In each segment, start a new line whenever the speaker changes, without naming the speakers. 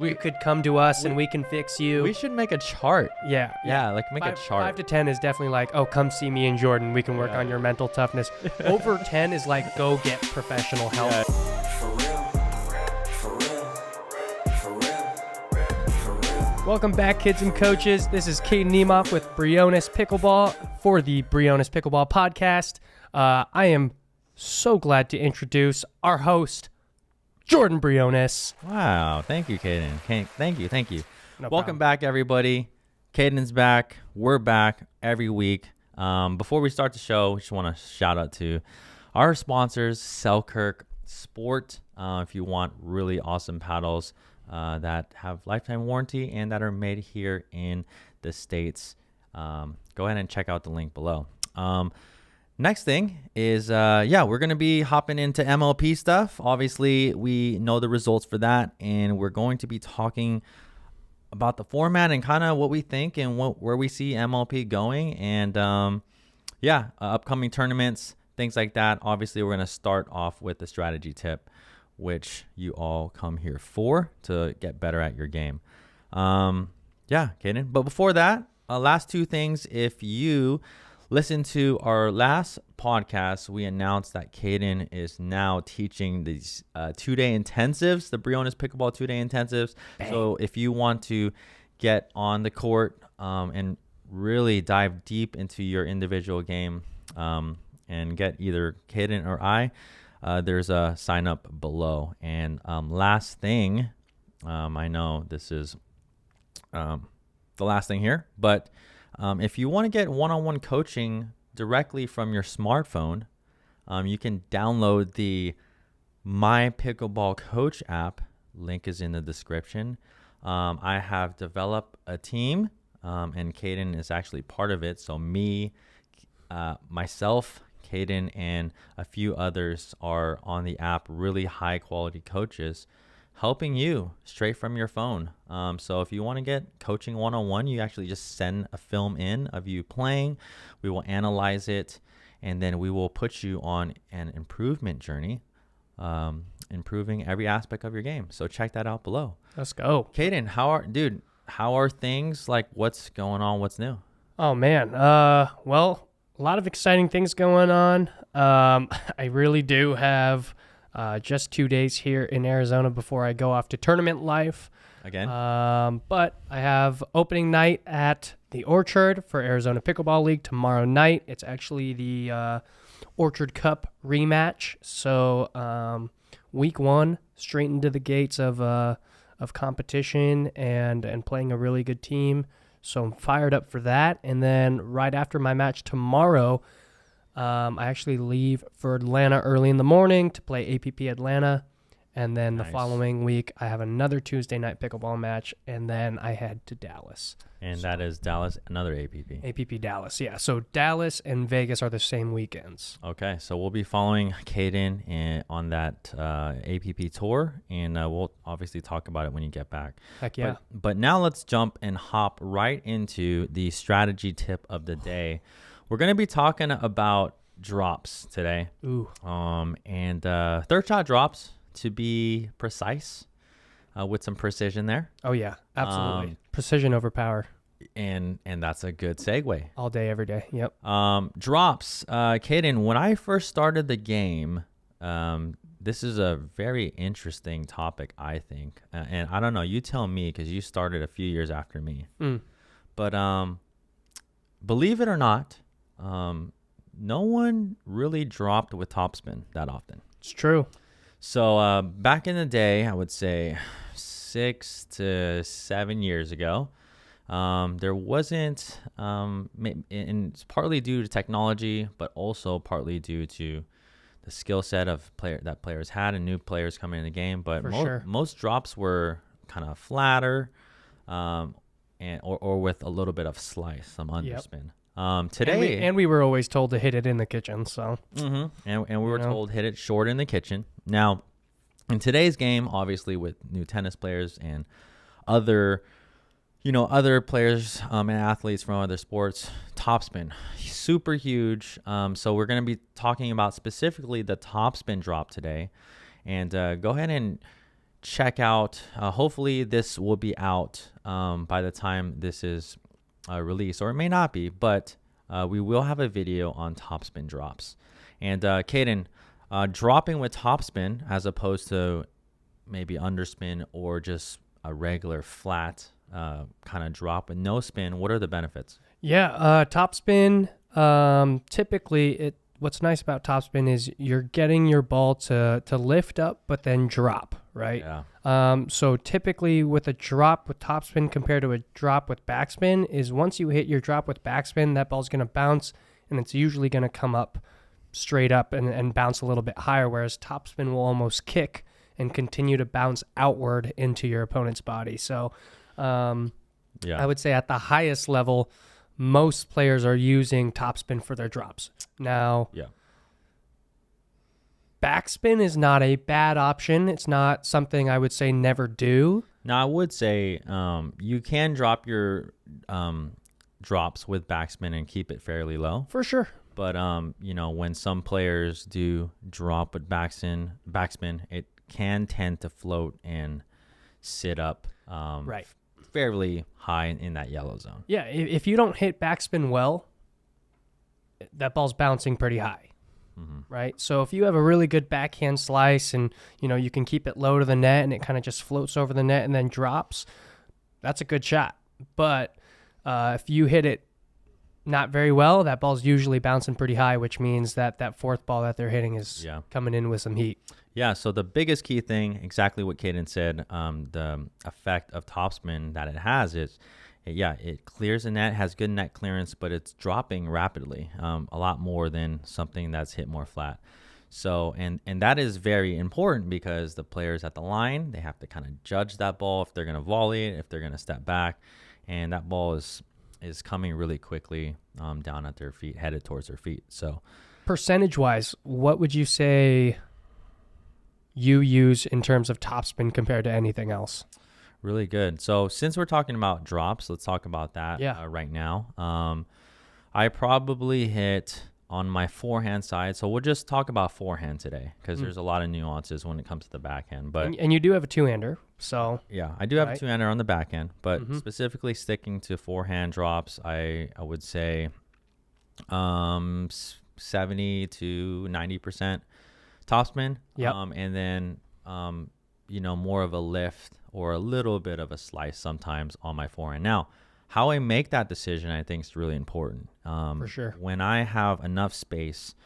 You could come to us and we can fix you.
We should make a chart.
Yeah.
Like make a chart.
5 to 10 is definitely like, oh, come see me and Jordan. We can work on your mental toughness. Over 10 is like, go get professional help.
Yeah.
Welcome back, kids and coaches. This is Caden Niemoff with Briones Pickleball for the Briones Pickleball podcast. I am so glad to introduce our host, Jordan Briones.
Wow. Thank you, Caden. Thank you.
No
Welcome
problem.
back, everybody. Caden's back. We're back every week. Before we start the show, we just want to shout out to our sponsors, Selkirk Sport. If you want really awesome paddles that have lifetime warranty and that are made here in the States, go ahead and check out the link below. Next thing is, we're going to be hopping into MLP stuff. Obviously, we know the results for that, and we're going to be talking about the format and kind of what we think and where we see MLP going, and upcoming tournaments, things like that. Obviously, we're going to start off with the strategy tip, which you all come here for to get better at your game. Caden. But before that, last two things. If you listen to our last podcast, we announced that Caden is now teaching these 2-day intensives, the Briones Pickleball 2-day intensives. Bang. So if you want to get on the court and really dive deep into your individual game and get either Caden or I, there's a sign up below. And last thing, I know this is the last thing here, but if you want to get one-on-one coaching directly from your smartphone, you can download the My Pickleball Coach app. Link is in the description. I have developed a team, and Caden is actually part of it. So me, myself, Caden, and a few others are on the app, really high-quality coaches, helping you straight from your phone. So if you want to get coaching one-on-one, you actually just send a film in of you playing. We will analyze it, and then we will put you on an improvement journey, improving every aspect of your game. So check that out below.
Let's go.
Caden, how are things? Like, what's going on? What's new?
Oh, man. Well, a lot of exciting things going on. I really do have just 2 days here in Arizona before I go off to tournament life.
Again?
But I have opening night at the Orchard for Arizona Pickleball League tomorrow night. It's actually the Orchard Cup rematch. So week one, straight into the gates of competition and playing a really good team. So I'm fired up for that. And then right after my match tomorrow, I actually leave for Atlanta early in the morning to play APP Atlanta. And then the following week, I have another Tuesday night pickleball match. And then I head to Dallas.
And that is Dallas, another APP.
APP Dallas, yeah. So Dallas and Vegas are the same weekends.
Okay, so we'll be following Caden on that APP tour. And we'll obviously talk about it when you get back.
Heck yeah.
But now let's jump and hop right into the strategy tip of the day. We're going to be talking about drops today.
Ooh.
And third shot drops, to be precise, with some precision there.
Oh, yeah, absolutely. Precision over power.
And that's a good segue.
All day, every day. Yep.
Drops. Caden, when I first started the game, this is a very interesting topic, I think. And I don't know, you tell me, because you started a few years after me. But believe it or not, no one really dropped with topspin that often.
It's true. So
back in the day, I would say 6 to 7 years ago, there wasn't, and it's partly due to technology, but also partly due to the skill set of that players had and new players coming in the game. But most drops were kind of flatter, or with a little bit of slice, some underspin. Today,
and we were always told to hit it in the kitchen. So
and we were told hit it short in the kitchen. Now, in today's game, obviously with new tennis players and other players and athletes from other sports, topspin super huge. So we're going to be talking about specifically the topspin drop today, and go ahead and check out. Hopefully, this will be out by the time this is released, or it may not be, but we will have a video on topspin drops. And Caden, dropping with topspin as opposed to maybe underspin or just a regular flat kind of drop with no spin, what are the benefits?
Yeah, topspin, typically what's nice about topspin is you're getting your ball to lift up but then drop, right?
Yeah.
So typically with a drop with topspin compared to a drop with backspin is once you hit your drop with backspin, that ball's going to bounce and it's usually going to come up straight up and bounce a little bit higher, whereas topspin will almost kick and continue to bounce outward into your opponent's body. So I would say at the highest level, most players are using topspin for their drops. Now, backspin is not a bad option. It's not something I would say never do.
Now, I would say you can drop your drops with backspin and keep it fairly low.
For sure.
But, when some players do drop with backspin, it can tend to float and sit up
right.
fairly high in that yellow zone.
Yeah, if you don't hit backspin well, that ball's bouncing pretty high, right? So if you have a really good backhand slice and, you can keep it low to the net and it kind of just floats over the net and then drops, that's a good shot. But if you hit it not very well, that ball's usually bouncing pretty high, which means that fourth ball that they're hitting is coming in with some heat.
Yeah, so the biggest key thing, exactly what Caden said, the effect of topspin that it has is, it clears the net, has good net clearance, but it's dropping rapidly, a lot more than something that's hit more flat. So, and that is very important because the players at the line, they have to kind of judge that ball, if they're going to volley it, if they're going to step back, and that ball is coming really quickly down at their feet, headed towards their feet. So,
percentage-wise, what would you say you use in terms of topspin compared to anything else?
Really good. So since we're talking about drops, let's talk about that right now. I probably hit on my forehand side. So we'll just talk about forehand today because there's a lot of nuances when it comes to the backhand. But
and you do have a two-hander, so
yeah, I do have a two-hander on the backhand. But specifically sticking to forehand drops, I would say 70 to 90% topspin. And then more of a lift or a little bit of a slice sometimes on my forehand. Now, how I make that decision, I think, is really important.
For sure.
When I have enough space,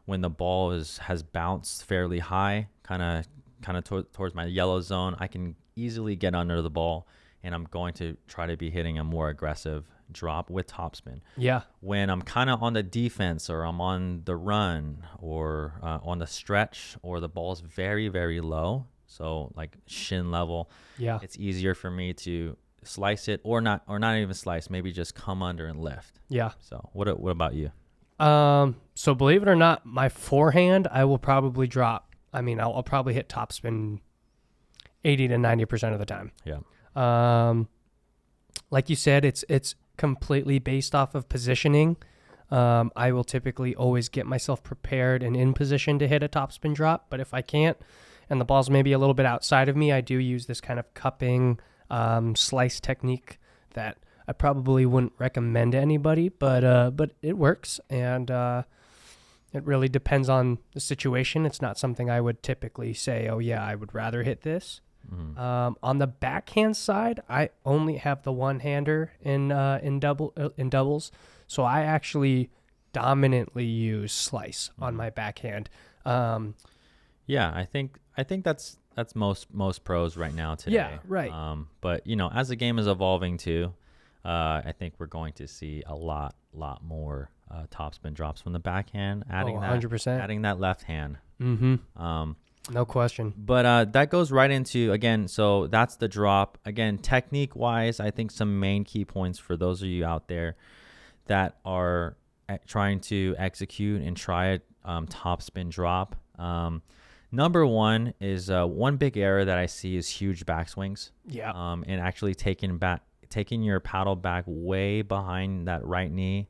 when the ball has bounced fairly high, kind of towards my yellow zone, I can easily get under the ball, and I'm going to try to be hitting a more aggressive drop with topspin.
Yeah.
When I'm kind of on the defense or I'm on the run or on the stretch or the ball's very, very low, so like shin level, it's easier for me to slice it or not even slice, maybe just come under and lift. Yeah. So what about you?
So believe it or not, my forehand, I will probably drop. I mean, I'll probably hit topspin 80 to 90% of the time.
Yeah.
Like you said, it's completely based off of positioning. I will typically always get myself prepared and in position to hit a topspin drop, but if I can't and the ball's maybe a little bit outside of me, I do use this kind of cupping slice technique that I probably wouldn't recommend to anybody, but it works, and it really depends on the situation. It's not something I would typically say, oh yeah, I would rather hit this. On the backhand side, I only have the one-hander in doubles, so I actually dominantly use slice on my backhand.
Yeah, I think that's most pros right now today.
Yeah, right.
But as the game is evolving too, I think we're going to see a lot more topspin drops from the backhand, adding
100%.
adding that left hand.
No question.
But that goes right into, again, so that's the drop. Again, technique-wise, I think some main key points for those of you out there that are trying to execute and try a topspin drop. Number one is one big error that I see is huge backswings.
Yeah.
And actually taking your paddle back way behind that right knee.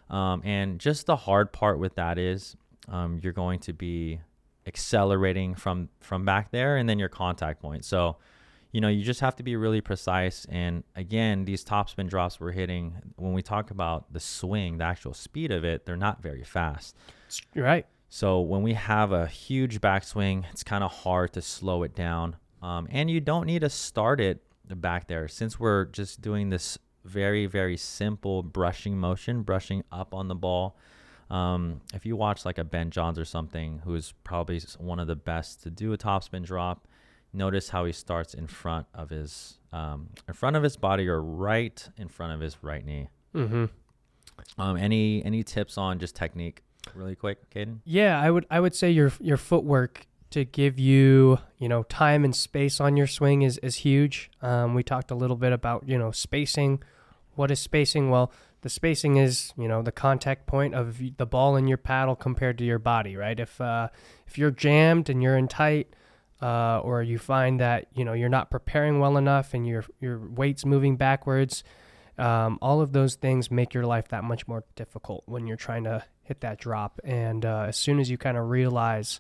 And just the hard part with that is you're going to be accelerating from back there, and then your contact point. So, you just have to be really precise. And again, these topspin drops we're hitting, when we talk about the swing, the actual speed of it, they're not very fast.
You're right.
So when we have a huge backswing, it's kind of hard to slow it down. And you don't need to start it back there, since we're just doing this very, very simple brushing motion, brushing up on the ball. If you watch like a Ben Johns or something, who is probably one of the best to do a topspin drop, notice how he starts in front of his body, or right in front of his right knee.
Mm-hmm.
Any tips on just technique, really quick, Caden?
Yeah, I would say your footwork to give you time and space on your swing is huge. We talked a little bit about spacing. What is spacing? Well, the spacing is the contact point of the ball in your paddle compared to your body, right? If you're jammed and you're in tight, or you find that you're not preparing well enough and your weight's moving backwards, all of those things make your life that much more difficult when you're trying to hit that drop. And as soon as you kind of realize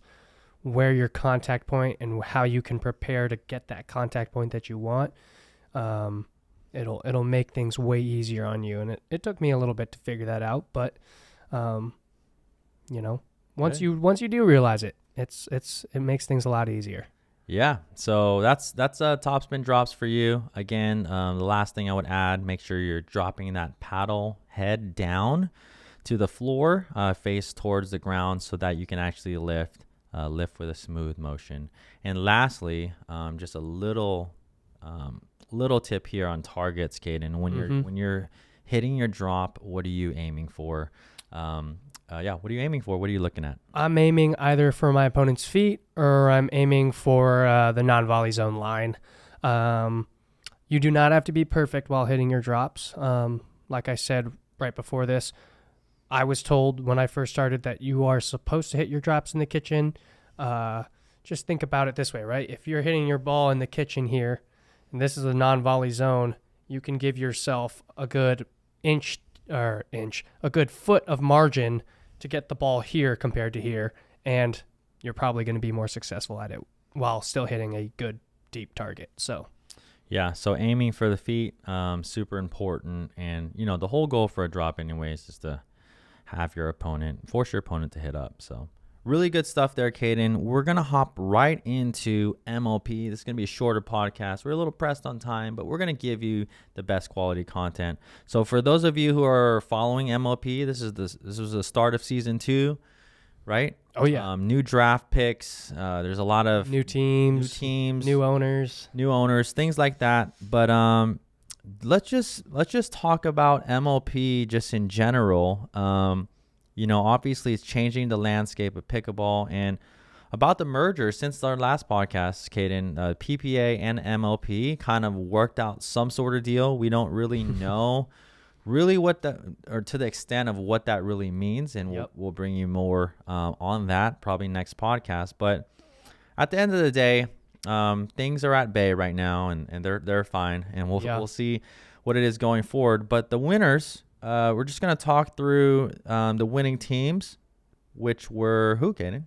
where your contact point and how you can prepare to get that contact point that you want, it'll make things way easier on you. And it took me a little bit to figure that out, but once you do realize it, it makes things a lot easier.
Yeah, so that's topspin drops for you. Again, the last thing I would add, make sure you're dropping that paddle head down to the floor, face towards the ground, so that you can actually lift with a smooth motion. And lastly, just a little tip here on targets, Caden. When you're hitting your drop, what are you aiming for? What are you aiming for? What are you looking at?
I'm aiming either for my opponent's feet, or I'm aiming for the non-volley zone line. You do not have to be perfect while hitting your drops. Like I said right before this, I was told when I first started that you are supposed to hit your drops in the kitchen. Just think about it this way, right? If you're hitting your ball in the kitchen here, and this is a non-volley zone, you can give yourself a good a good foot of margin to get the ball here compared to here, and you're probably going to be more successful at it while still hitting a good deep target. So
aiming for the feet, super important. And the whole goal for a drop anyways is to force your opponent to hit up. So really good stuff there, Caden. We're going to hop right into MLP. This is going to be a shorter podcast. We're a little pressed on time, but we're going to give you the best quality content. So for those of you who are following MLP, this was the start of season 2, right?
Oh yeah.
New draft picks. There's a lot of
new teams, new owners,
things like that. But let's just talk about MLP just in general. Obviously it's changing the landscape of pickleball. And about the merger, since our last podcast, Caden, PPA and MLP kind of worked out some sort of deal. We don't really know to the extent of what that really means. And we'll bring you more on that probably next podcast. But at the end of the day, things are at bay right now, and they're fine. And we'll see what it is going forward. But the winners, we're just going to talk through the winning teams, which were who, Caden?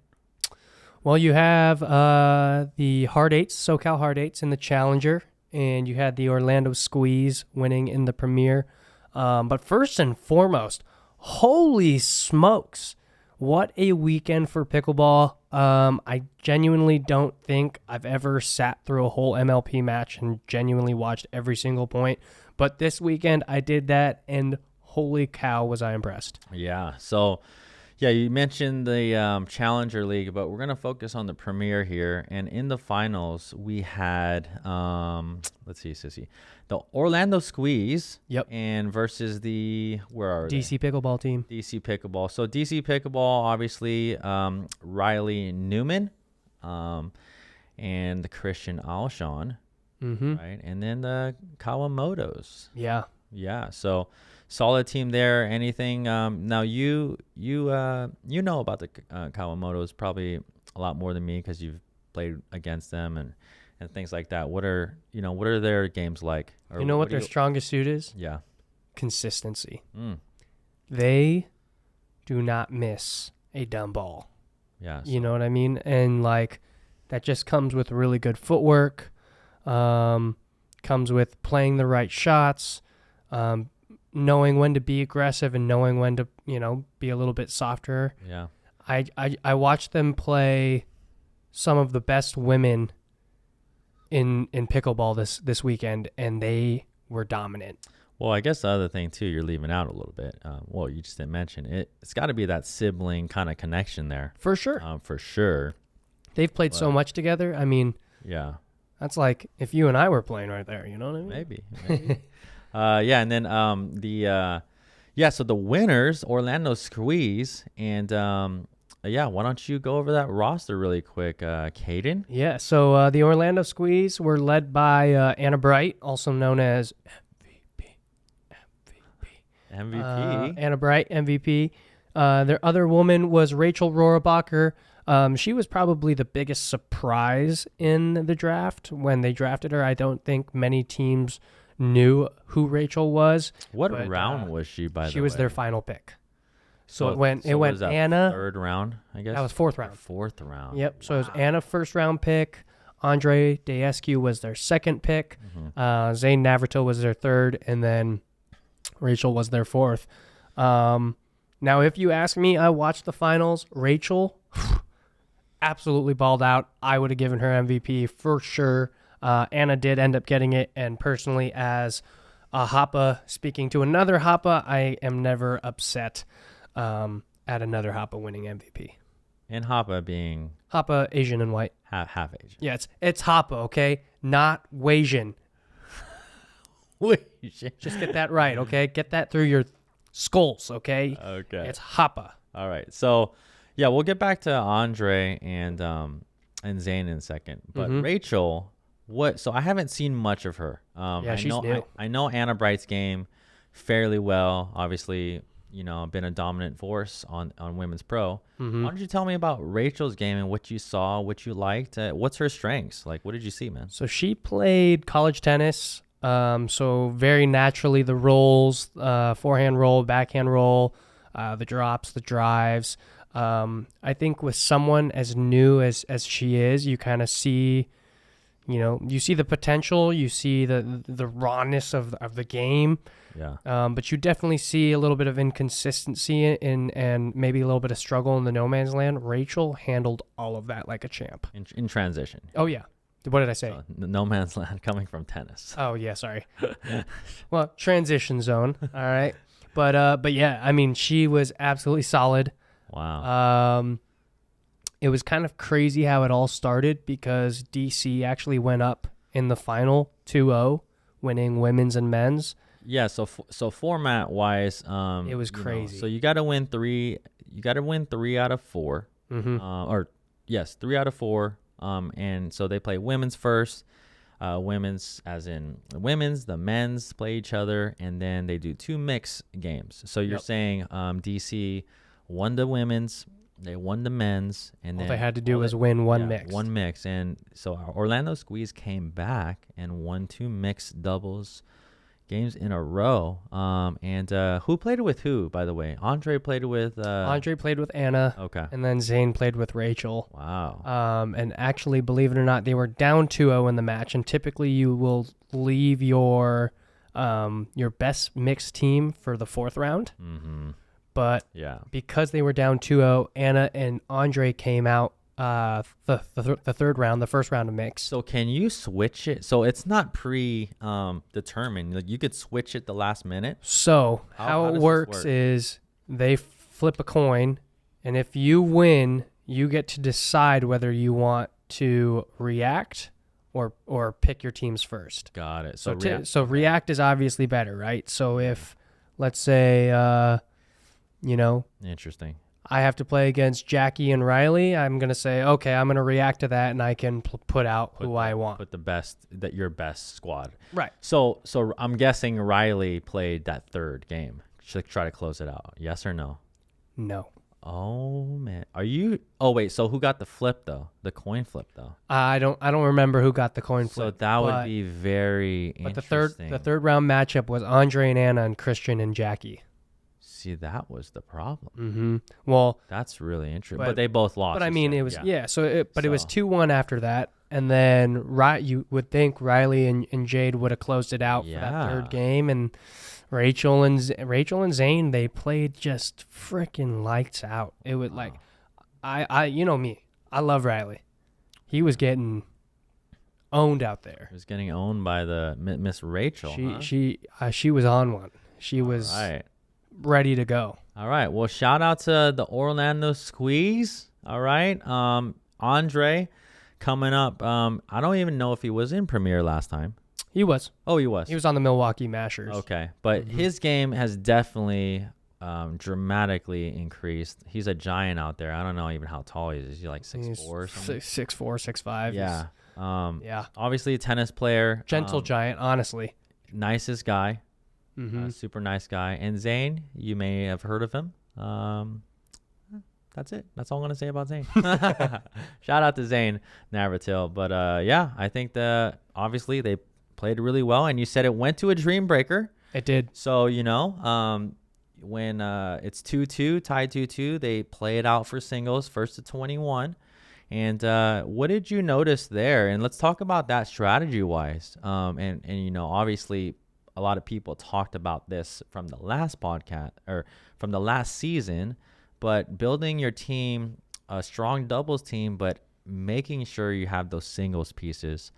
Well, you have the Hard Eights, SoCal Hard Eights in the Challenger, and you had the Orlando Squeeze winning in the Premier. But first and foremost, holy smokes, what a weekend for pickleball. I genuinely don't think I've ever sat through a whole MLP match and genuinely watched every single point. But this weekend I did that, and holy cow, was I impressed.
Yeah. So, you mentioned the Challenger League, but we're going to focus on the Premier here. And in the finals, we had, let's see, Sissy, the Orlando Squeeze.
Yep.
And versus the, where are
DC Pickleball team.
DC Pickleball. So DC Pickleball, obviously, Riley Newman, and the Christian Alshon, right? And then the Kawamotos.
Yeah.
Yeah. So solid team there. Anything? Now you know about the Kawamotos probably a lot more than me because you've played against them and things like that. What are their games like?
Or what their strongest suit is?
Yeah.
Consistency. They do not miss a dumb ball.
Yeah.
You know what I mean? And like that just comes with really good footwork. Comes with playing the right shots, knowing when to be aggressive and knowing when to, be a little bit softer.
Yeah.
I watched them play some of the best women in pickleball this weekend, and they were dominant.
Well, I guess the other thing too, you're leaving out a little bit. You just didn't mention it. It's got to be that sibling kind of connection there.
For sure.
For sure.
They've played so much together. I mean,
yeah.
That's like if you and I were playing right there. You know what I mean?
Maybe. Yeah, and then so the winners, Orlando Squeeze, and why don't you go over that roster really quick, Caden?
Yeah, so the Orlando Squeeze were led by Anna Bright, also known as
MVP.
Anna Bright, MVP. Their other woman was Rachel Rohrabacher. She was probably the biggest surprise in the draft when they drafted her. I don't think many teams knew who Rachel was.
What round was she, by the way?
She was their final pick. So it went
was that
Anna.
Third round, I guess?
That was fourth round.
Fourth round.
Yep. So it was Anna first round pick. Andre Daescu was their second pick.
Mm-hmm.
Zane Navratil was their third. And then Rachel was their fourth. Now, if you ask me, I watched the finals. Rachel absolutely balled out. I would have given her MVP for sure. Anna did end up getting it. And personally, as a Hapa speaking to another Hapa, I am never upset at another Hapa winning MVP.
And Hapa being
Hapa, Asian and white.
half Asian.
Yeah, it's Hapa, okay? Not Wasian. Just get that right, okay? Get that through your skulls, okay?
Okay.
It's Hapa.
All right. So, yeah, we'll get back to Andre and Zane in a second. But Rachel, so I haven't seen much of her.
She's new.
I know Anna Bright's game fairly well. Obviously, been a dominant force on Women's Pro. Why don't you tell me about Rachel's game and what you saw, what you liked? What's her strengths? Like, what did you see, man?
So she played college tennis. So very naturally the rolls, forehand roll, backhand roll, the drops, the drives. I think with someone as new as she is, you kind of see, you see the potential, you see the rawness of the game.
Yeah.
But you definitely see a little bit of inconsistency and maybe a little bit of struggle in the no man's land. Rachel handled all of that like a champ.
In transition.
Oh, yeah. What did I say?
So, no man's land coming from tennis.
Oh, yeah, sorry. Well, transition zone. All right. But yeah, I mean, she was absolutely solid.
Wow.
It was kind of crazy how it all started because DC actually went up in the final 2-0, winning women's and men's.
Yeah, so format wise,
it was crazy.
So you got to win 3. You got to win 3 out of 4. 3 out of 4. And so they play women's first. Women's, as in women's, the men's play each other, and then they do 2 mixed games. So you're saying DC won the women's, they won the men's, and
all
then
they had to do was win one mix.
One mix, and so Orlando Squeeze came back and won 2 mixed doubles games in a row. And who played with who, by the way? Andre played with
Anna.
Okay.
And then Zane played with Rachel.
Wow.
And actually, believe it or not, they were down 2-0 in the match. And typically, you will leave your best mixed team for the 4th round.
Mm-hmm.
But because they were down 2-0, Anna and Andre came out the third round, the first round of mix.
So can you switch it? So it's not determined. Like you could switch it the last minute.
So how it works is they flip a coin, and if you win, you get to decide whether you want to react or pick your teams first.
Got it.
So react is obviously better, right? So if let's say
interesting.
I have to play against Jackie and Riley, I'm going to say, okay, I'm going to react to that, and I can put out who I want.
Put your best squad.
Right.
So I'm guessing Riley played that 3rd game. Should try to close it out. Yes or no?
No.
Oh, man. Oh, wait. So who got the flip, though? The coin flip, though?
I don't remember who got the coin flip.
So that would be very interesting.
But the third round matchup was Andre and Anna and Christian and Jackie.
See, that was the problem.
Mm-hmm. Well,
that's really interesting. But they both lost.
But I mean, it was So it was 2-1 after that, and then you would think Riley and Jade would have closed it out for that third game, and Rachel and Zane, they played just freaking lights out. It would I you know me, I love Riley. He was getting owned out there.
He was getting owned by the Miss Rachel.
She was on one. She was ready to go.
All right. Well, shout out to the Orlando Squeeze. All right. Andre coming up. I don't even know if he was in Premier last time.
He was.
Oh, he was.
He was on the Milwaukee Mashers.
Okay. But his game has definitely dramatically increased. He's a giant out there. I don't know even how tall he is. Is he like 6'4" or something?
6'4", 6'5".
Yeah.
Yeah.
Obviously a tennis player.
Gentle giant, honestly.
Nicest guy. Super nice guy. And Zane, you may have heard of him. That's it. That's all I'm going to say about Zane. Shout out to Zane Navratil. But yeah, I think obviously they played really well. And you said it went to a dream breaker.
It did.
So, when it's 2-2, tied 2-2, they play it out for singles, first to 21. And what did you notice there? And let's talk about that strategy-wise. And obviously a lot of people talked about this from the last podcast or from the last season, but building your team, a strong doubles team, but making sure you have those singles pieces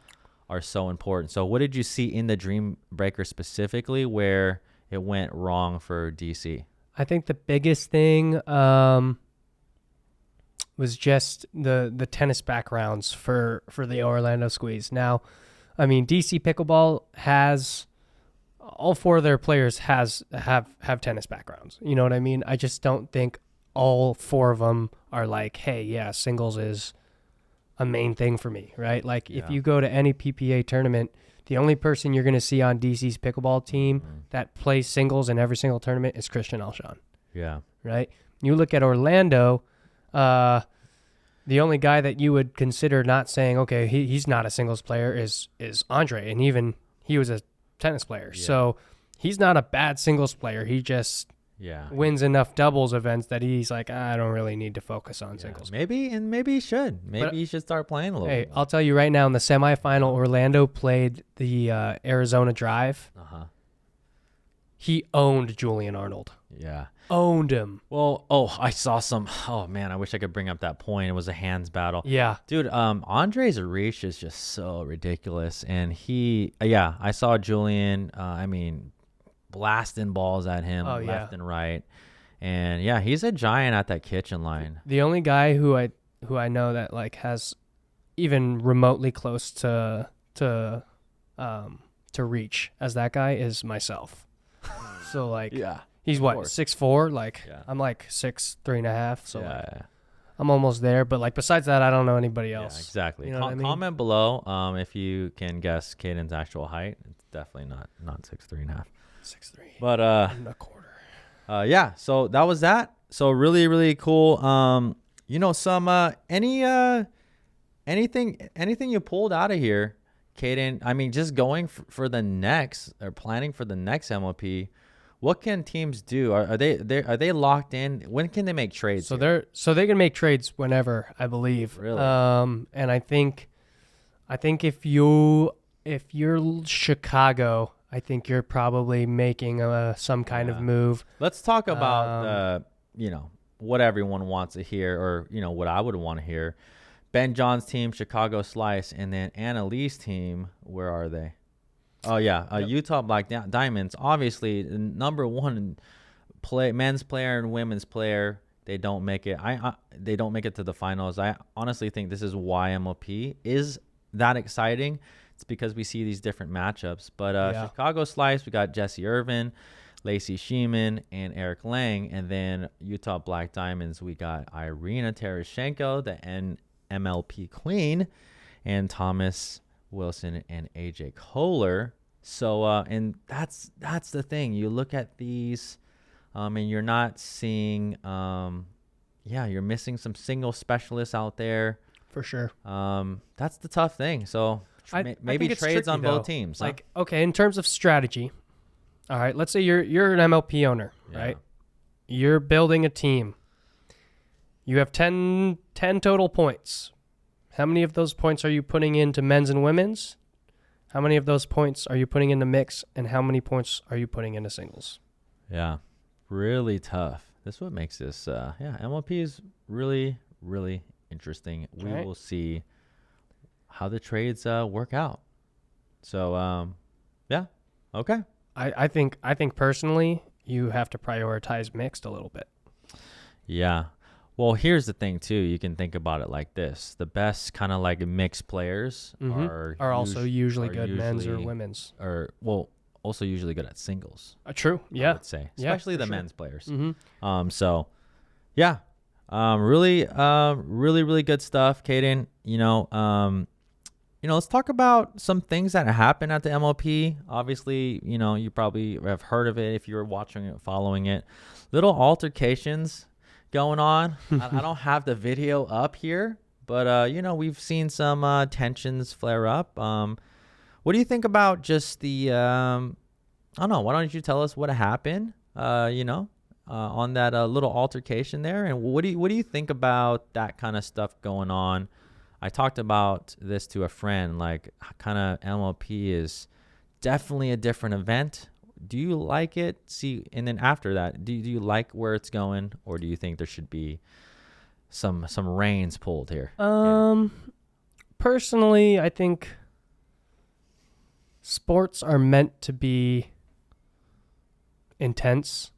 are so important. So what did you see in the Dream Breaker specifically where it went wrong for DC?
I think the biggest thing was just the tennis backgrounds for the Orlando Squeeze. Now, I mean, DC Pickleball has all 4 of their players have tennis backgrounds. You know what I mean? I just don't think all 4 of them are like, hey, yeah, singles is a main thing for me, right? Like if you go to any PPA tournament, the only person you're going to see on DC's pickleball team that plays singles in every single tournament is Christian Alshon.
Yeah.
Right? You look at Orlando, the only guy that you would consider not saying, okay, he's not a singles player is Andre, and even he was a tennis player. Yeah. So he's not a bad singles player. He just wins enough doubles events that he's like, I don't really need to focus on singles.
Maybe he should. Maybe he should start playing a little bit more.
I'll tell you right now, in the semifinal, Orlando played the Arizona Drive. He owned Julian Arnold.
Yeah.
Owned him.
Well, I saw some. Oh, man, I wish I could bring up that point. It was a hands battle.
Yeah.
Dude, Andre's reach is just so ridiculous. And I saw Julian, blasting balls at him left and right. And, yeah, he's a giant at that kitchen line.
The only guy who I know that, like, has even remotely close to reach as that guy is myself. So, like, he's what, 6'4"? Like, I'm like 6'3.5". So, I'm almost there. But, like, besides that, I don't know anybody else.
Yeah, exactly.
You know what I mean?
Comment below if you can guess Caden's actual height. It's definitely not 6'3.5".
6'3".
But
and a quarter.
So that was that. So really, really cool. Anything you pulled out of here, Caden? I mean, just going for the next or planning for the next MLP. What can teams do? Are they locked in? When can they make trades?
So they can make trades whenever, I believe.
Really?
And I think if you're Chicago, I think you're probably making some kind of move.
Let's talk about what everyone wants to hear, or what I would want to hear. Ben John's team, Chicago Slice, and then Annalee's team. Where are they? Oh yeah, Utah Black Diamonds. Obviously, the number one men's player and women's player. They don't make it. They don't make it to the finals. I honestly think this is why MLP is that exciting. It's because we see these different matchups. But Chicago Slice, we got Jesse Irvin, Lacey Sheeman, and Eric Lang. And then Utah Black Diamonds, we got Irina Tereshchenko, the MLP Queen, and Thomas Wilson and AJ Kohler. So and that's the thing. You look at these and you're not seeing you're missing some single specialists out there
for sure.
That's the tough thing. So maybe trades on both teams.
Like, okay, in terms of strategy, all right, let's say you're an MLP owner, right? you're building a team. You have 10 total points. How many of those points are you putting into men's and women's? How many of those points are you putting into mix? And how many points are you putting into singles?
Yeah, really tough. This is what makes this, MLP is really, really interesting. We will see how the trades work out. So, okay.
I think personally, you have to prioritize mixed a little bit.
Yeah. Well, here's the thing too. You can think about it like this: the best kind of like mixed players
are also usually good, men's or women's,
also usually good at singles.
True. Yeah.
I would say, especially the men's players.
Mm-hmm.
Really good stuff, Caden. Let's talk about some things that happen at the MLP. Obviously, you probably have heard of it if you were watching it, following it. Little altercations going on. I don't have the video up here, but we've seen some tensions flare up. What do you think about just the I don't know, why don't you tell us what happened on that little altercation there, and what do you think about that kind of stuff going on? I talked about this to a friend, like kind of MLP is definitely a different event. Do you like it? And then after that, do you like where it's going, or do you think there should be some reins pulled here?
Personally, I think sports are meant to be intense.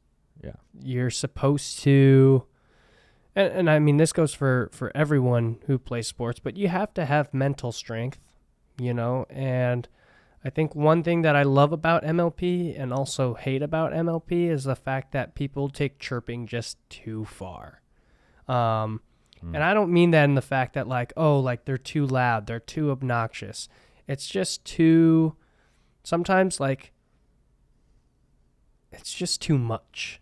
Yeah.
You're supposed to, and I mean, this goes for everyone who plays sports, but you have to have mental strength, and I think one thing that I love about MLP and also hate about MLP is the fact that people take chirping just too far. And I don't mean that in the fact that they're too loud, they're too obnoxious. It's just too, sometimes it's just too much.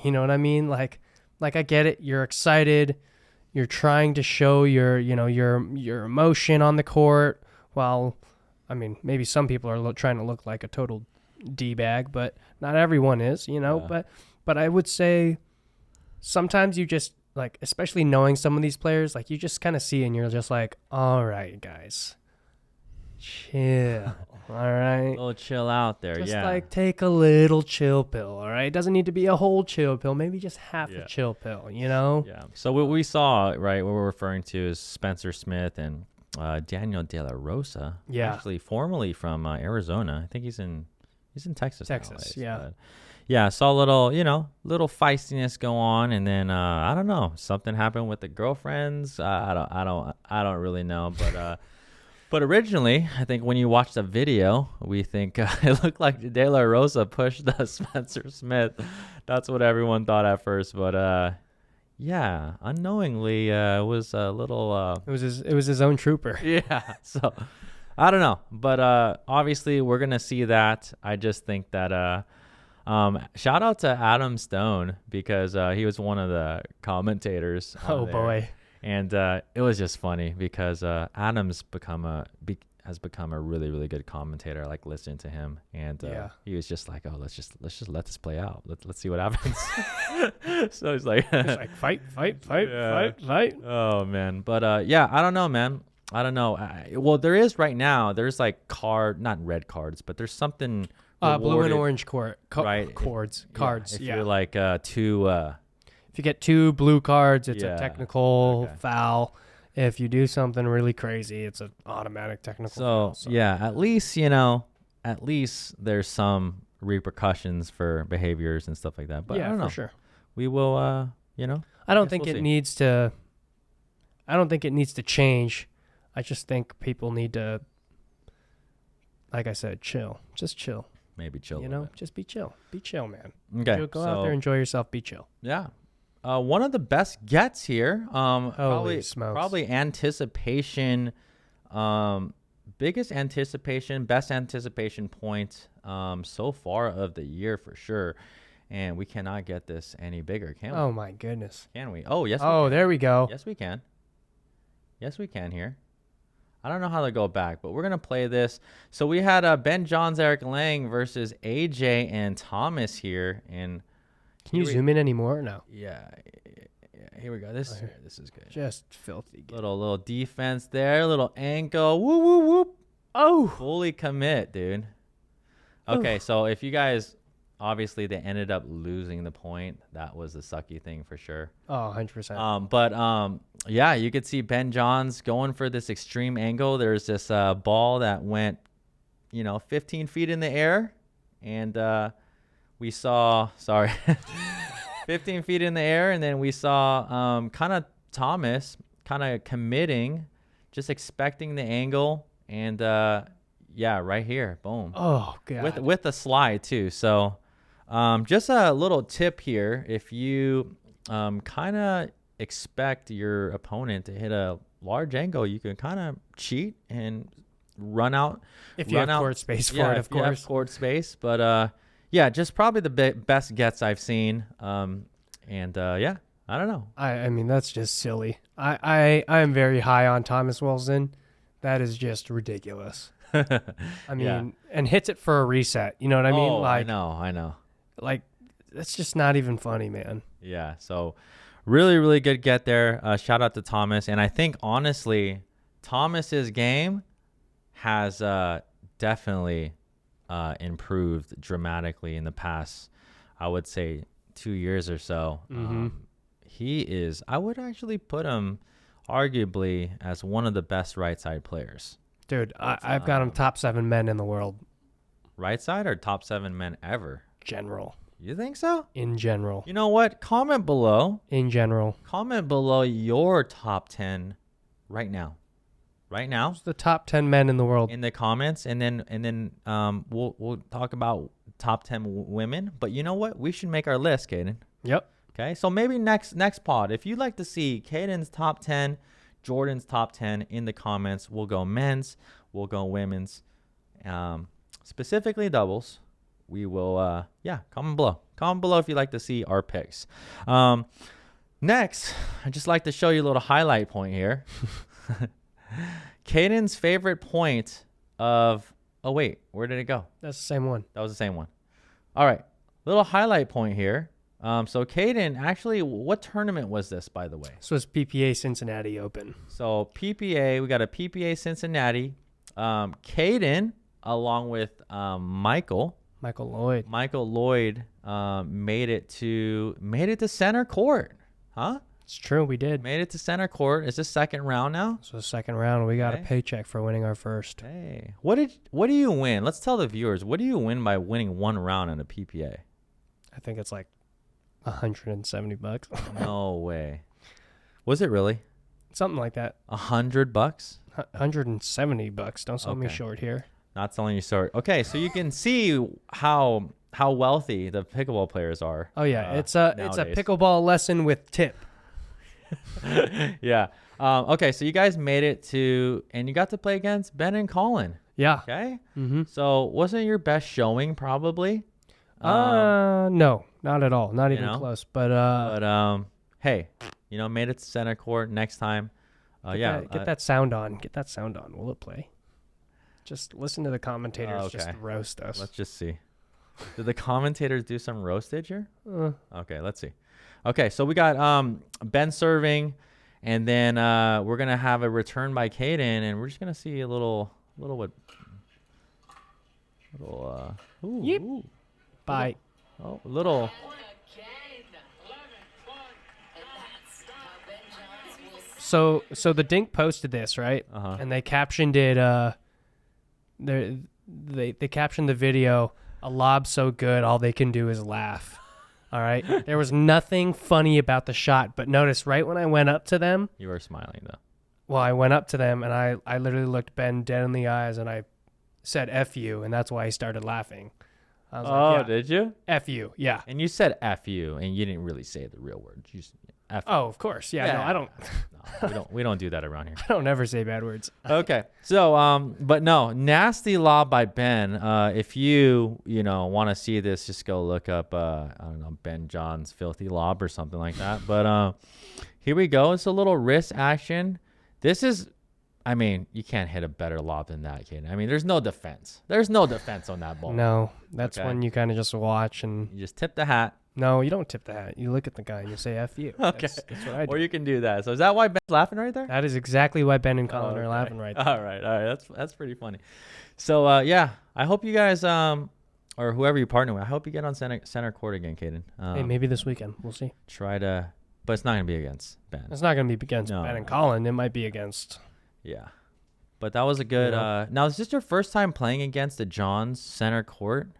You know what I mean? Like I get it. You're excited. You're trying to show your emotion on the court while, I mean, maybe some people are trying to look like a total D-bag, but not everyone is,
Yeah.
But I would say sometimes you just, especially knowing some of these players, you just kind of see and you're just like, all right, guys, chill, all right?
A little chill out there,
just take a little chill pill, all right? It doesn't need to be a whole chill pill, maybe just half a chill pill,
Yeah. So what we saw, right, what we're referring to is Spencer Smith and Daniel De La Rosa, actually formerly from Arizona. I think he's in Texas.
Texas,
nowadays, yeah. Saw a little feistiness go on, and then I don't know, something happened with the girlfriends. I don't really know, but originally, I think when you watch the video, we think it looked like De La Rosa pushed Spencer Smith. That's what everyone thought at first, but. Yeah, unknowingly, it was a little.
It was his own trooper.
Yeah, so I don't know, but obviously we're gonna see that. I just think that shout out to Adam Stone because he was one of the commentators.
Oh boy!
And it was just funny because Adam's has become a really, really good commentator. I like listening to him, and he was just like, "Oh, let's just let this play out. Let's see what happens." So he's like,
fight.
Oh man, but I don't know, man. I don't know. Well, there is right now. There's not red cards, but there's something
blue and orange cards.
If you're two.
If you get 2 blue cards, it's a technical foul. If you do something really crazy, it's an automatic technical foul. So
at least there's some repercussions for behaviors and stuff like that. But I don't know.
For sure.
We will,
I don't think it needs to change. I just think people need to, like I said, chill. Just chill.
Maybe chill.
Just be chill. Be chill, man.
Okay.
Go out there, enjoy yourself, be chill.
Yeah. One of the best gets here.
Holy smokes.
Probably anticipation. Biggest anticipation, best anticipation point so far of the year for sure. And we cannot get this any bigger, can we?
Oh my goodness.
Can we? Oh, yes.
Oh, there we go.
Yes, we can. Yes, we can here. I don't know how to go back, but we're going to play this. So we had Ben Johns, Eric Lang versus AJ and Thomas here. And
Can you zoom in anymore? No.
Yeah. Here we go. This is good.
Just filthy. Good.
Little defense there. Little ankle. Whoop, whoop, whoop.
Oh.
Fully commit, dude. Okay, so if you guys, obviously they ended up losing the point. That was the sucky thing for sure.
Oh, 100%.
But yeah, you could see Ben Johns going for this extreme angle. There's this ball that went, 15 feet in the air. And we saw, 15 feet in the air. And then we saw kind of Thomas kind of committing, just expecting the angle. And yeah, right here, boom.
Oh, God.
With a slide too. So just a little tip here. If you kind of expect your opponent to hit a large angle, you can kind of cheat and run out.
If you have court space for it, of course.
You have court space. But yeah, just probably the best gets I've seen. And yeah, I don't know.
I mean, that's just silly. I am very high on Thomas Wilson. That is just ridiculous. I mean, and hits it for a reset. You know what I mean? Like,
I know.
Like, that's just not even funny, man.
Yeah. So really, really good get there. Shout out to Thomas. And I think, honestly, Thomas's game has definitely improved dramatically in the past, I would say, 2 years or so.
Mm-hmm.
He is, I would actually put him arguably as one of the best right side players.
Dude, I've got him top 7 men in the world.
Right side or top 7 men ever?
General.
You think so?
In general.
You know what? Comment below.
In general.
Comment below your top 10 right now. Right now.
Who's the top 10 men in the world?
In the comments, and then we'll talk about top 10 women. But you know what? We should make our list, Caden.
Yep.
Okay, so maybe next pod, if you'd like to see Caden's top 10, Jordan's top 10 in the comments, we'll go men's, we'll go women's, specifically doubles. We will, comment below. Comment below if you'd like to see our picks. Next, I'd just like to show you a little highlight point here. Caden's favorite point of, oh wait, where did it go?
That's the same one.
That was the same one. All right, little highlight point here. So Caden, actually, what tournament was this, by the way?
This was PPA Cincinnati Open.
So PPA, we got a PPA Cincinnati. Caden, along with Michael Lloyd, made it to center court, huh?
It's true, we did.
Made it to center court. Is this second round now?
So second round, we got a paycheck for winning our first.
Hey, what do you win? Let's tell the viewers, what do you win by winning one round in a PPA?
I think it's like $170.
No way. Was it really?
Something like that.
$100?
$170. Don't sell me short here.
Not selling you short. Okay, so you can see how wealthy the pickleball players are.
Oh yeah, it's a pickleball lesson with tip.
Yeah. Okay, so you guys made it to, and you got to play against Ben and Colin.
Yeah.
Okay.
Mm-hmm.
So wasn't your best showing probably?
No, not at all. Not even close. But
hey, made it to center court. Next time,
get that sound on. Get that sound on. Will it play? Just listen to the commentators just roast us.
Let's just see. Did the commentators do some roastage here? Okay, let's see. Okay, so we got Ben serving, and then we're gonna have a return by Caden, and we're just gonna see a little.
Yep. Bye.
Oh, little.
So the Dink posted this, right?
Uh-huh.
And they captioned it. They captioned the video. A lob so good, all they can do is laugh. All right. There was nothing funny about the shot, but notice right when I went up to them.
You were smiling though.
Well, I went up to them and I literally looked Ben dead in the eyes and I said "F you," and that's why he started laughing. I was like, yeah,
did you?
F you, yeah.
And you said F you, and you didn't really say the real words. You just, F you.
Oh, of course. Yeah, no, I don't.
No, we don't do that around here.
I don't ever say bad words.
Okay. So, but no, nasty lob by Ben. If you want to see this, just go look up, I don't know, Ben John's filthy lob or something like that. But here we go. It's a little wrist action. This is, I mean, you can't hit a better lob than that, kid. I mean, there's no defense. There's no defense on that ball.
No, that's when you kind of just watch and
you just tip the hat.
No, you don't tip the hat. You look at the guy and you say "F you."
Okay.
That's what I do.
Or you can do that. So is that why Ben's laughing right there?
That is exactly why Ben and Colin are
Okay.
laughing right there.
All right. That's pretty funny. So yeah, I hope you guys or whoever you partner with, I hope you get on center court again, Caden.
Hey, maybe this weekend. We'll see.
Try to, but it's not gonna be against Ben.
It's not going to be against Ben and Colin. It might be against.
Yeah, but that was a good. Now, is this your first time playing against the Johns center court,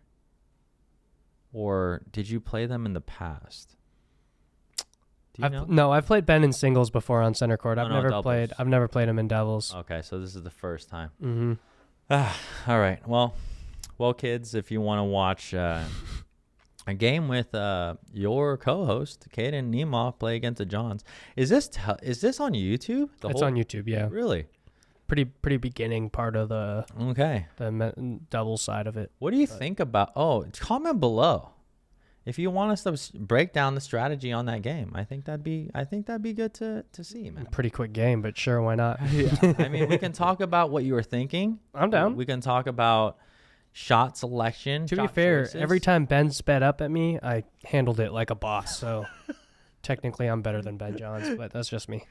or did you play them in the past? Do you know?
No, I've played Ben in singles before on center court.
No,
I've never
doubles.
played. I've never played him in doubles.
Okay, so this is the first time.
Mm-hmm.
All right. Well, kids, if you want to watch a game with your co-host, Caden Nemov, play against the Johns, is this on YouTube?
It's on YouTube. Yeah.
Really?
Pretty beginning part of the double side of it.
What do you think about? Oh, comment below if you want us to break down the strategy on that game. I think that'd be good to see, man.
Pretty quick game, but sure, why not?
Yeah. I mean, we can talk about what you were thinking.
I'm down.
We can talk about shot selection.
To be fair, every time Ben sped up at me, I handled it like a boss. So technically, I'm better than Ben Johns, but that's just me.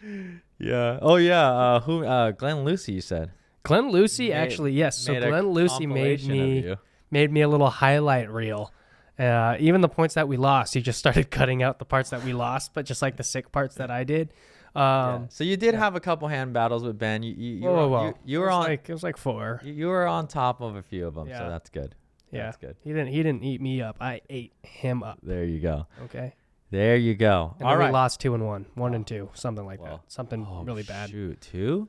Yeah. Oh yeah. Glenn Lucy, you said.
Glenn Lucy, actually, yes. So Glenn Lucy made me a little highlight reel. Even the points that we lost, he just started cutting out the parts that we lost, but just like the sick parts that I did.
So you did have a couple hand battles with Ben. You were on.
It was like 4.
You were on top of a few of them,
Yeah.
so that's good.
Yeah,
that's good.
He didn't eat me up. I ate him up.
There you go.
Okay.
There you go.
And then we lost 2-1, 1-2, something like that. Something really bad.
Shoot, 2?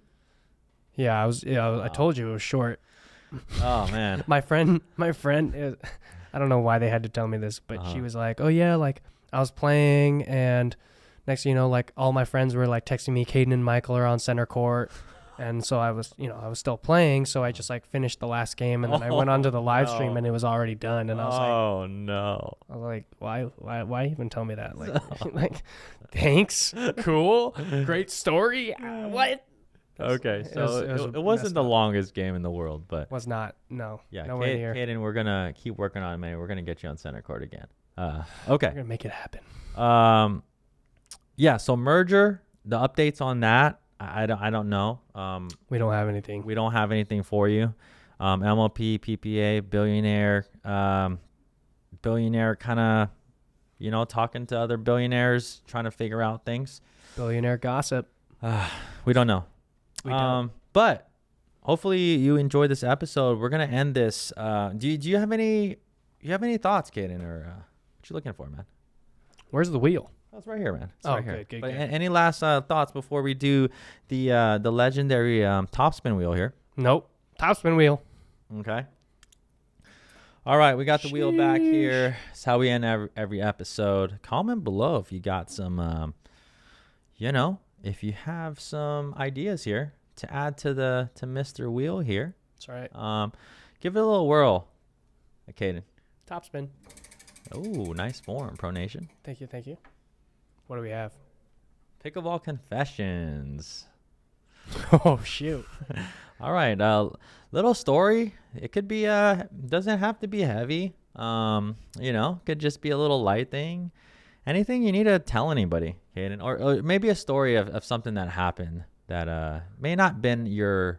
Yeah, I told you it was short.
Oh man.
my friend is, I don't know why they had to tell me this, but she was like, "Oh yeah, like I was playing, and next thing you know, like all my friends were like texting me, Caden and Michael are on center court." And so I was still playing, so I just like finished the last game, and then I went onto the live stream, and it was already done, and I was like,
"Oh no!"
I was like, "Why even tell me that?" Like, like, thanks, cool, great story. What?
Okay, so it wasn't the longest game in the world, but
was not. No,
yeah,
nowhere near.
Caden, we're gonna keep working on it, man. We're gonna get you on center court again. Okay,
we're gonna make it happen.
Yeah. So merger, the updates on that. I don't know.
We don't have anything.
We don't have anything for you. MLP, PPA, billionaire kind of, talking to other billionaires, trying to figure out things.
Billionaire gossip.
We don't know.
We don't.
But hopefully you enjoyed this episode. We're gonna end this. Do you have any thoughts, Caden, or what you looking for, man?
Where's the wheel?
That's right here, man. It's
right
here.
Good.
But any last thoughts before we do the legendary topspin wheel here?
Nope. Topspin wheel.
Okay. All right, we got the wheel back here. It's how we end every episode. Comment below if you got some, if you have some ideas here to add to Mr. Wheel here.
That's right.
Give it a little whirl, Caden.
Topspin.
Oh, nice form, Pro Nation.
Thank you. What do we have?
Pickleball confessions.
Oh shoot!
All right, little story. It could be doesn't have to be heavy. Could just be a little light thing. Anything you need to tell anybody, Caden, or maybe a story of something that happened that may not been your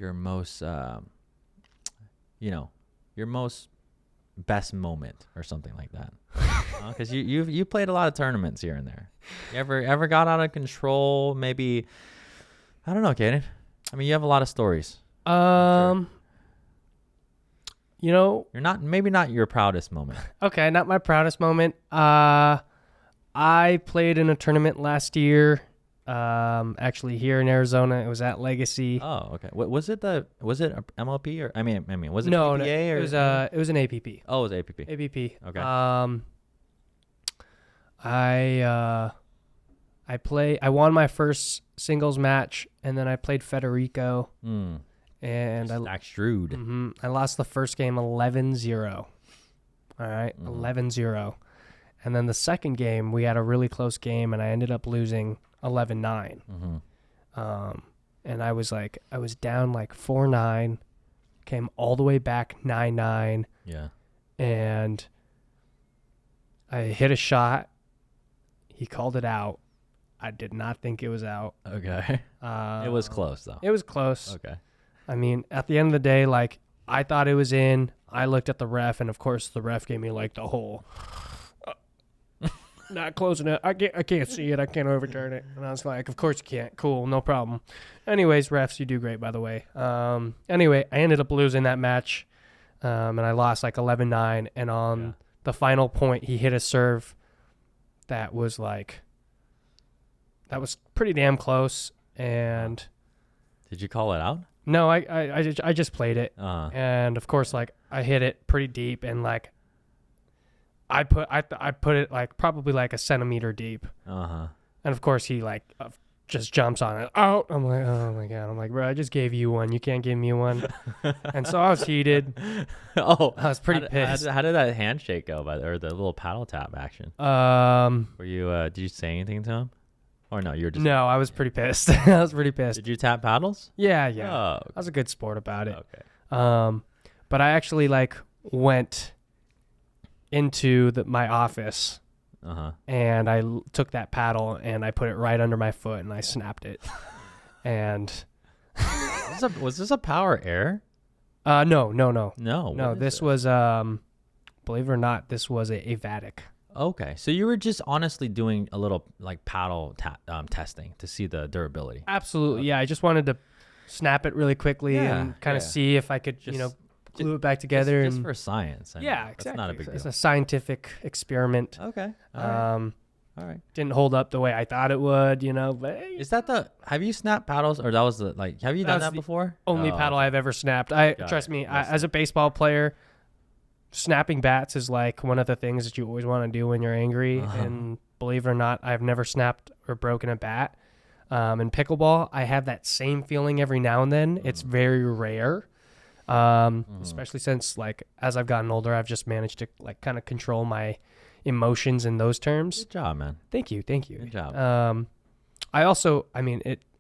most your most best moment or something like that. Because you played a lot of tournaments here and there. You ever got out of control? Maybe, I don't know, Caden. I mean, you have a lot of stories.
Sure.
You're not your proudest moment.
Okay, not my proudest moment. I played in a tournament last year. Actually here in Arizona. It was at Legacy.
Oh, okay. Was it MLP or I mean was it
no,
PPA
no,
or
it was an APP.
Oh, it was APP.
APP.
Okay.
I won my first singles match, and then I played Federico. And I lost the first game 11-0. All right, 11-0. And then the second game, we had a really close game, and I ended up losing 11-9. And I was down like 4-9, came all the way back 9-9.
Yeah.
And I hit a shot. He called it out. I did not think it was out.
Okay. It was close, though.
It was close.
Okay.
I mean, at the end of the day, like, I thought it was in. I looked at the ref, and of course, the ref gave me like the whole not closing it. I can't see it. I can't overturn it. And I was like, of course you can't. Cool, no problem. Anyways, refs, you do great, by the way. Anyway, I ended up losing that match, and I lost like 11-9. And on the final point, he hit a serve that was pretty damn close. And
did you call it out?
no, I just played it, and of course, like, I hit it pretty deep, and like I put it like probably like a centimeter deep, and of course he like just jumps on it out. I'm like, oh my god! I'm like, bro, I just gave you one. You can't give me one. And so I was heated. I was pretty pissed.
How did that handshake go? Or the little paddle tap action? Were you? Did you say anything to him? Or no, you were just...
No, I was pretty pissed. I was pretty pissed.
Did you tap paddles?
Yeah.
Oh, okay.
I was a good sport about it.
Okay.
But I actually like went into my office, and I took that paddle and I put it right under my foot and I snapped it. And
was this a power air?
No.
No.
This was believe it or not, this was a Vatic.
Okay, so you were just honestly doing a little like paddle testing to see the durability.
Absolutely, yeah. I just wanted to snap it really quickly and kind of see if I could, glue it back together.
Just for science.
Exactly.
That's not a big deal.
It's a scientific experiment.
Okay.
All
right.
Didn't hold up the way I thought it would, But
is that have you snapped paddles, or that was have you done that before?
Only paddle I've ever snapped. Trust me, as a baseball player, snapping bats is like one of the things that you always want to do when you're angry. And believe it or not, I've never snapped or broken a bat. In pickleball, I have that same feeling every now and then. It's very rare. Especially since as I've gotten older, I've just managed to kind of control my emotions in those terms.
Good job, man.
Thank you.
Good job.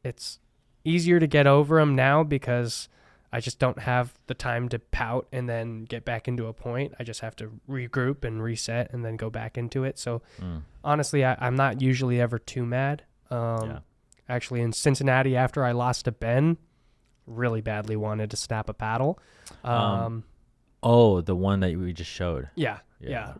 It's easier to get over them now because I just don't have the time to pout and then get back into a point. I just have to regroup and reset and then go back into it. So honestly, I'm not usually ever too mad. Actually, in Cincinnati, after I lost to Ben, really badly wanted to snap a paddle.
The one that we just showed.
Yeah.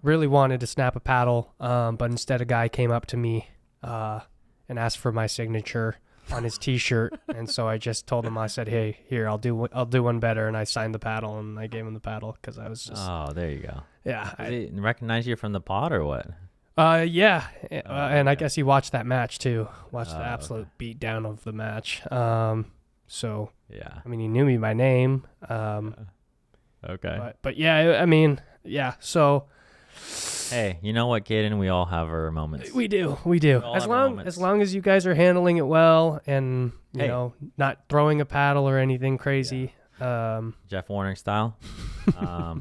Really wanted to snap a paddle, but instead a guy came up to me and asked for my signature on his T-shirt, and so I just told him, I said, "Hey, here, I'll do one better," and I signed the paddle and I gave him the paddle because I was just.
Oh, there you go.
Yeah.
Did he recognize you from the pod or what?
Yeah, and I guess he watched that match too. Watched the absolute beat down of the match. So
yeah,
I mean, he knew me by name.
Okay.
But yeah, I mean, yeah. So.
Hey, you know what, Kaden? We all have our moments.
We do. As long as you guys are handling it well and you know not throwing a paddle or anything crazy.
Yeah. Jeff Warner style,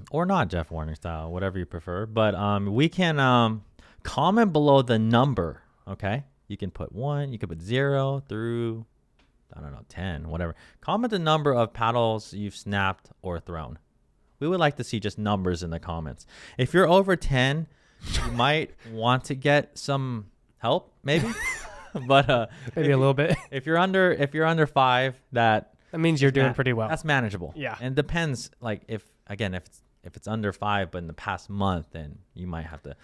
or not Jeff Warner style, whatever you prefer. But we can comment below the number. Okay, you can put 1, you can put 0 through 10, whatever. Comment the number of paddles you've snapped or thrown. We would like to see just numbers in the comments. If you're over 10, you might want to get some help, maybe. But
maybe a little bit.
If you're under 5, that
means you're doing pretty well.
That's manageable.
Yeah.
And it depends, if it's under 5, but in the past month, then you might have to.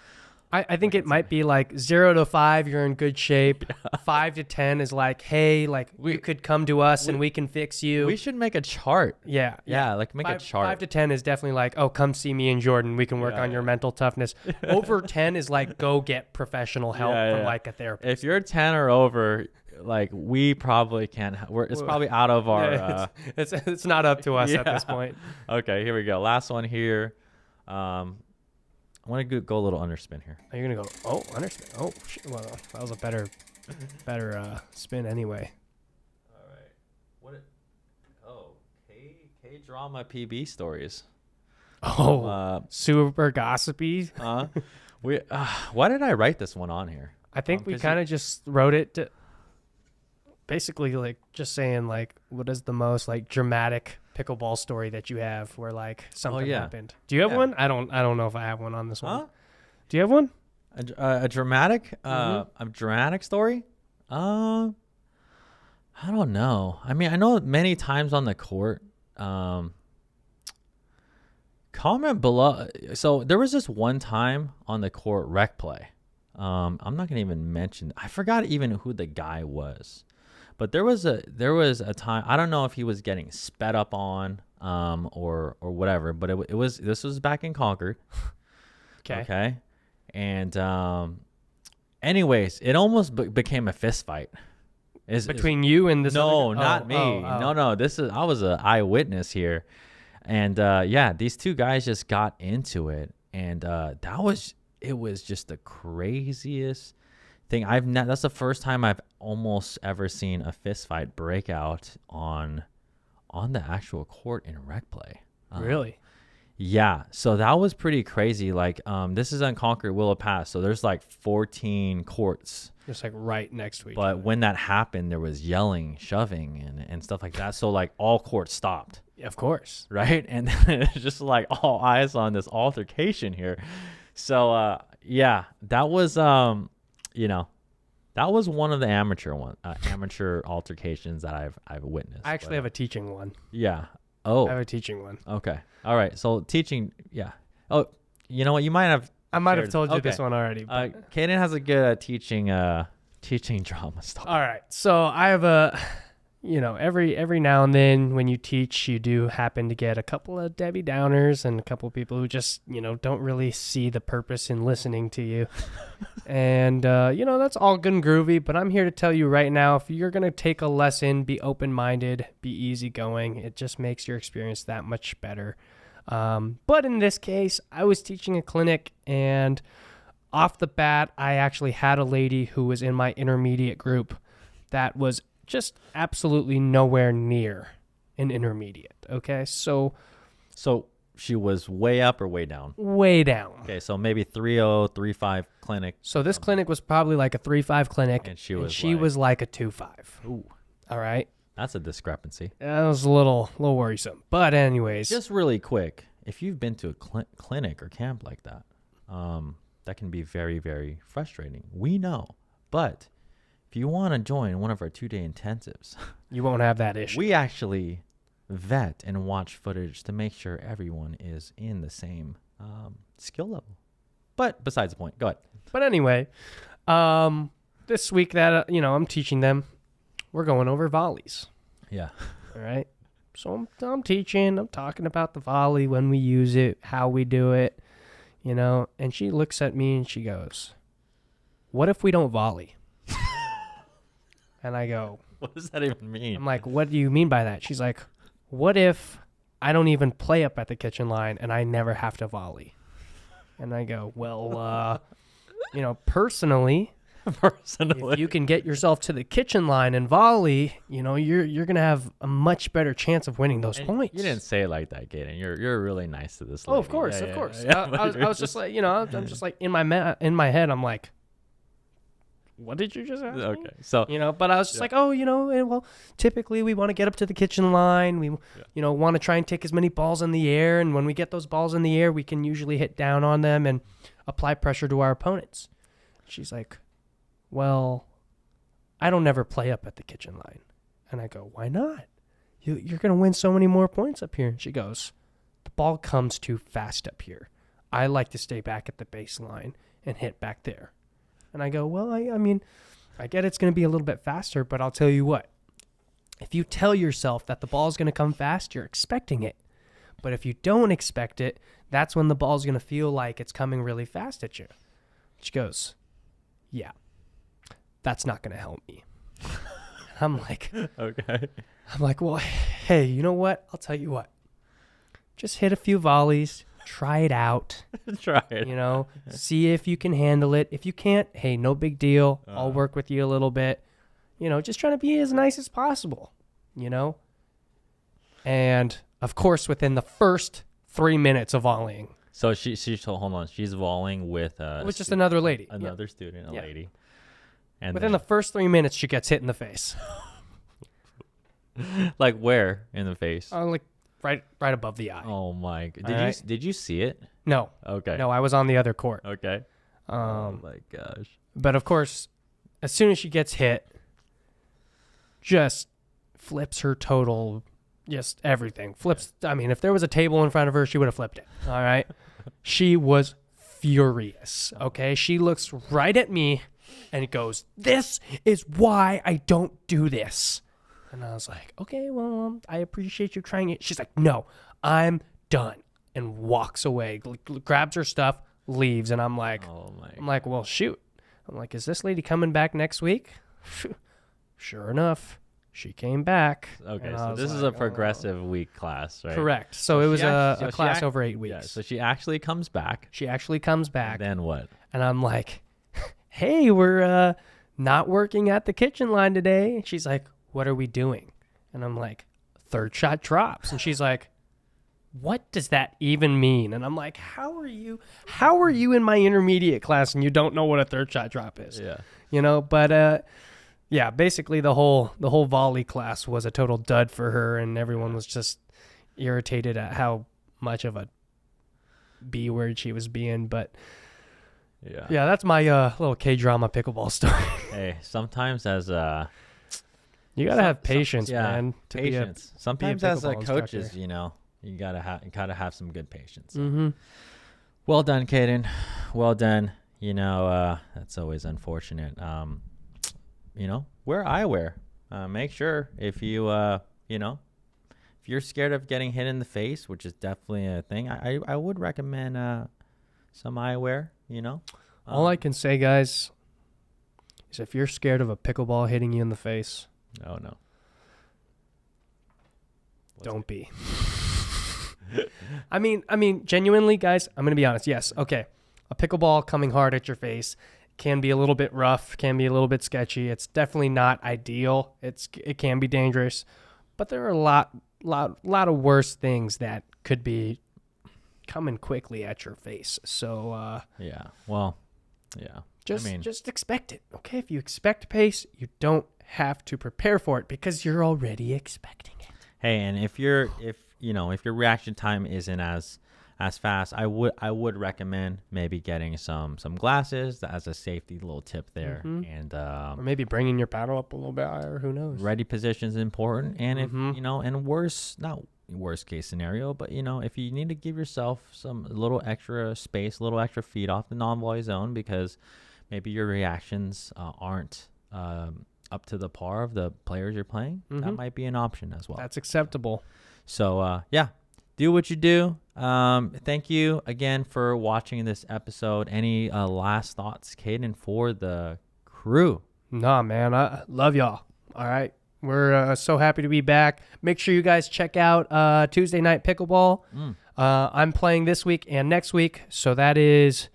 I think it might be 0 to 5, you're in good shape. 5 to 10 is hey, you could come to us and we can fix you.
We should make a chart.
Yeah.
Make a chart.
5 to 10 is definitely oh, come see me and Jordan. We can work on your mental toughness. Over 10 is go get professional help from a therapist.
If you're 10 or over, we probably can't. It's probably out of our.
It's not up to us at this point.
Okay, here we go. Last one here. I want to go a little underspin here.
Are you gonna go? Oh, underspin. Oh, shit. Well, that was a better spin anyway.
All right. K drama PB stories.
Oh, super gossipy.
Why did I write this one on here?
I think we kind of just wrote it to basically just saying what is the most dramatic pickleball story that you have where something happened. Do you have one? I don't know if I have one on this one.
Huh?
Do you have one?
A dramatic,
Mm-hmm.
a dramatic story. I don't know. I mean, I know many times on the court. Comment below. So there was this one time on the court rec play. I'm not gonna even mention. I forgot even who the guy was, but there was a time. I don't know if he was getting sped up on, or whatever. But this was back in Concord. Okay. And anyways, it almost became a fist fight.
Between you and this?
No,
other
not me.
Oh.
No. I was an eyewitness here, and yeah, these two guys just got into it, and it was just the craziest thing. That's the first time I've almost ever seen a fist fight break out on the actual court in rec play.
Really?
Yeah, so that was pretty crazy. Like, this is on Concord Willow Pass, so there's like 14 courts.
Just like right next to each
But
other.
when that happened, there was yelling, shoving, and stuff like that. So like all courts stopped,
Of course.
right? And then it's just like all eyes on this altercation here. So yeah, that was that was one of the amateur altercations that I've witnessed.
I actually have a teaching one.
Yeah. Oh.
I have a teaching one.
Okay. All right. So teaching. Yeah. Oh, you know what? You might have.
I might have
shared-
told you
okay.
this one already. But
Kaden has a good teaching drama stuff.
all right. So I have every now and then when you teach, you do happen to get a couple of Debbie Downers and a couple of people who just, don't really see the purpose in listening to you. And, that's all good and groovy. But I'm here to tell you right now, if you're going to take a lesson, be open-minded, be easygoing. It just makes your experience that much better. But in this case, I was teaching a clinic, and off the bat, I actually had a lady who was in my intermediate group that was just absolutely nowhere near an intermediate. Okay, so
she was way up or way down?
Way down.
Okay, so maybe 3.0, 3.5 clinic.
So this clinic was probably like a 3.5 clinic,
And she
was like a 2.5.
Ooh,
All right,
that's a discrepancy.
that was a little worrisome. But anyways,
Just really quick, if you've been to a clinic or camp like that, that can be very, very frustrating. We know, but if you want to join one of our 2-day intensives,
you won't have that issue.
we actually vet and watch footage to make sure everyone is in the same skill level. But besides the point, go ahead.
But anyway, this week that I'm teaching them, we're going over volleys.
Yeah.
All right. So I'm teaching. I'm talking about the volley, when we use it, how we do it, And she looks at me and she goes, "What if we don't volley?" And I go,
What does that even mean?
I'm like, "What do you mean by that?" She's like, "What if I don't even play up at the kitchen line and I never have to volley?" And I go, "Well, personally, if you can get yourself to the kitchen line and volley, you're gonna have a much better chance of winning those points."
You didn't say it like that, Gaten. You're really nice to this lady.
Oh, of course,
Yeah,
of
yeah,
course.
yeah.
I was just like, I'm just like in my head, I'm like, "What did you just ask me?"
Okay, so
But I was just like, well, typically we want to get up to the kitchen line. We, want to try and take as many balls in the air. And when we get those balls in the air, we can usually hit down on them and apply pressure to our opponents. She's like, "Well, I don't ever play up at the kitchen line." And I go, "Why not? You're going to win so many more points up here." And she goes, "The ball comes too fast up here. I like to stay back at the baseline and hit back there." And I go, "Well, I mean, I get it's going to be a little bit faster, but I'll tell you what. If you tell yourself that the ball is going to come fast, you're expecting it. But if you don't expect it, that's when the ball is going to feel like it's coming really fast at you." She goes, "Yeah, that's not going to help me." I'm like,
okay.
"Well, hey, you know what? I'll tell you what. Just hit a few volleys. Try it out.
Try it.
See if you can handle it. If you can't, hey, no big deal. I'll work with you a little bit. Just trying to be as nice as possible, And, of course, within the first 3 minutes of volleying.
So hold on. She's volleying with
Just another lady.
another student, a lady. And
Within the first 3 minutes, she gets hit in the face.
like where in the face?
Like right above the eye.
Oh my!
All right.
Did you see it?
No.
Okay.
No, I was on the other court.
Okay. Oh my gosh.
But of course, as soon as she gets hit, just flips her total, just everything. Flips. I mean, if there was a table in front of her, she would have flipped it. All right. She was furious. Okay. She looks right at me and goes, "This is why I don't do this." And I was like, "Okay, well, I appreciate you trying it." She's like, "No, I'm done," and walks away, grabs her stuff, leaves. And I'm like, "Well, shoot." I'm like, "Is this lady coming back next week?" Sure enough, she came back.
Okay, so this is a progressive week class, right?
Correct. So it was a class over 8 weeks.
Yeah, so she actually comes back.
She actually comes back.
And then what?
And I'm like, "Hey, we're not working at the kitchen line today." And she's like, "What are we doing?" And I'm like, "Third shot drops." And she's like, "What does that even mean?" And I'm like, how are you in my intermediate class and you don't know what a third shot drop is?
Yeah.
You know, but yeah, basically the whole volley class was a total dud for her, and everyone was just irritated at how much of a B word she was being. But yeah, that's my little K-drama pickleball story.
Hey, sometimes as
you gotta have patience, man.
Patience. Sometimes as coaches, you know, you gotta have some good patience.
Mm-hmm.
Well done, Kaden. Well done. You know, that's always unfortunate. You know, wear eyewear. Make sure if you, you know, if you're scared of getting hit in the face, which is definitely a thing, I would recommend some eyewear. You know,
all I can say, guys, is if you're scared of a pickleball hitting you in the face,
oh no,
don't be. I mean, genuinely, guys, I'm gonna be honest. Yes, okay, a pickleball coming hard at your face can be a little bit rough, can be a little bit sketchy. It's definitely not ideal. It can be dangerous, but there are a lot of worse things that could be coming quickly at your face. So
yeah, well, yeah,
just expect it. Okay, if you expect pace, you don't have to prepare for it because you're already expecting it.
Hey, and if your reaction time isn't as fast, I would recommend maybe getting some glasses as a safety little tip there. Mm-hmm. And
or maybe bringing your paddle up a little bit higher. Who knows? Ready
position is important. And if and not worst case scenario, but if you need to give yourself a little extra space, a little extra feet off the non-volley zone because maybe your reactions aren't up to the par of the players you're playing, that might be an option as well.
That's acceptable.
So yeah. Do what you do. Thank you again for watching this episode. Any last thoughts, Caden, for the crew?
Nah, man. I love y'all. All right. We're so happy to be back. Make sure you guys check out Tuesday Night Pickleball. I'm playing this week and next week. So that is,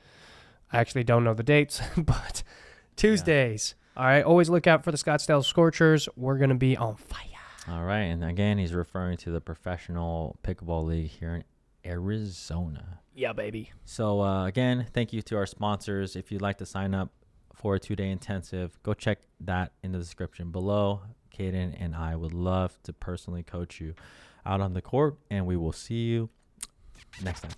I actually don't know the dates, but Tuesdays. Yeah. All right. Always look out for the Scottsdale Scorchers. We're going to be on fire.
All right, and again, he's referring to the Professional Pickleball League here in Arizona.
Yeah, baby.
So, again, thank you to our sponsors. If you'd like to sign up for a 2-day intensive, go check that in the description below. Caden and I would love to personally coach you out on the court, and we will see you next time.